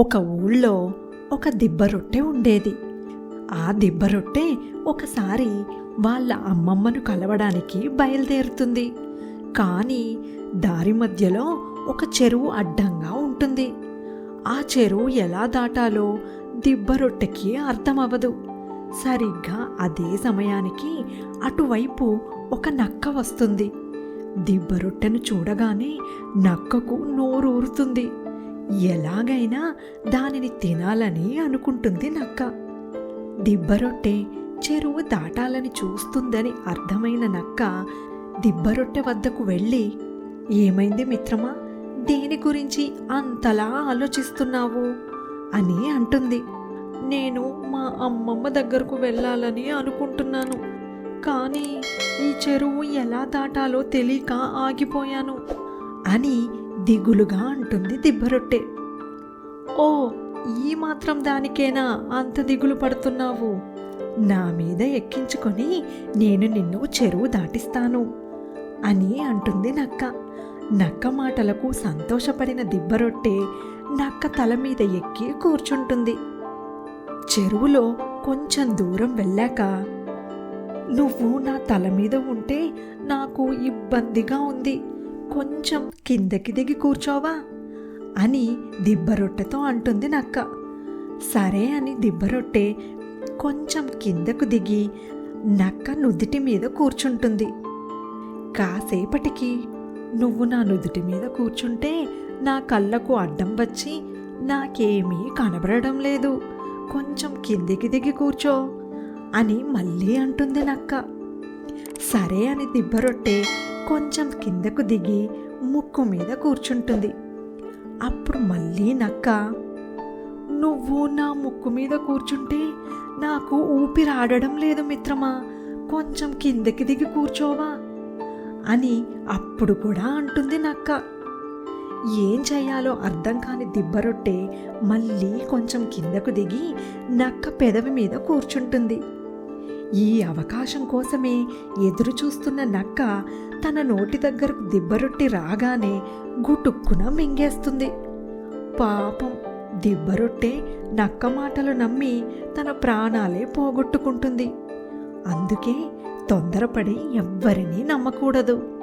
ఒక ఊళ్ళో ఒక దిబ్బరొట్టె ఉండేది. ఆ దిబ్బరొట్టె ఒకసారి వాళ్ళ అమ్మమ్మను కలవడానికి బయలుదేరుతుంది. కానీ దారి మధ్యలో ఒక చెరువు అడ్డంగా ఉంటుంది. ఆ చెరువు ఎలా దాటాలో దిబ్బరొట్టెకి అర్థమవ్వదు. సరిగ్గా అదే సమయానికి అటువైపు ఒక నక్క వస్తుంది. దిబ్బరొట్టెను చూడగానే నక్కకు నోరూరుతుంది. ఎలాగైనా దానిని తినాలని అనుకుంటుంది నక్క. దిబ్బరొట్టె చెరువు దాటాలని చూస్తుందని అర్థమైన నక్క దిబ్బరొట్టె వద్దకు వెళ్ళి, "ఏమైంది మిత్రమా, దేని గురించి అంతలా ఆలోచిస్తున్నావు?" అని అంటుంది. "నేను మా అమ్మమ్మ దగ్గరకు వెళ్ళాలని అనుకుంటున్నాను, కానీ ఈ చెరువు ఎలా దాటాలో తెలియక ఆగిపోయాను" అని దిగులుగా అంటుంది దిబ్బరొట్టె. "ఓ, ఈ మాత్రం దానికేనా అంత దిగులు పడుతున్నావు? నా మీద ఎక్కించుకొని నేను నిన్ను చెరువు దాటిస్తాను" అని అంటుంది నక్క. నక్క మాటలకు సంతోషపడిన దిబ్బరొట్టె నక్క తల మీద ఎక్కి కూర్చుంటుంది. చెరువులో కొంచెం దూరం వెళ్ళాక, "నువ్వు నా తల మీద ఉంటే నాకు ఇబ్బందిగా ఉంది, కొంచెం కిందకి దిగి కూర్చోవా?" అని దిబ్బరొట్టెతో అంటుంది నక్క. సరే అని దిబ్బరొట్టె కొంచెం కిందకు దిగి నక్క నుదిటి మీద కూర్చుంటుంది. కాసేపటికి, "నువ్వు నా నుదిటి మీద కూర్చుంటే నా కళ్ళకు అడ్డం వచ్చి నాకేమీ కనబడడం లేదు, కొంచెం కిందికి దిగి కూర్చో" అని మళ్ళీ అంటుంది నక్క. సరే అని దిబ్బరొట్టె కొంచెం కిందకు దిగి ముక్కు మీద కూర్చుంటుంది. అప్పుడు మళ్ళీ నక్క, "నువ్వు నా ముక్కు మీద కూర్చుంటే నాకు ఊపిరాడడం లేదు మిత్రమా, కొంచెం కిందకి దిగి కూర్చోవా?" అని అప్పుడు కూడా అంటుంది నక్క. ఏం చెయ్యాలో అర్థం కాని దిబ్బరొట్టె మళ్ళీ కొంచెం కిందకు దిగి నక్క పెదవి మీద కూర్చుంటుంది. ఈ అవకాశం కోసమే ఎదురు చూస్తున్న నక్క తన నోటి దగ్గరకు దిబ్బరొట్టె రాగానే గుటుక్కున మింగేస్తుంది. పాపం దిబ్బరొట్టె నక్క మాటలు నమ్మి తన ప్రాణాలే పోగొట్టుకుంటుంది. అందుకే తొందరపడి ఎవ్వరినీ నమ్మకూడదు.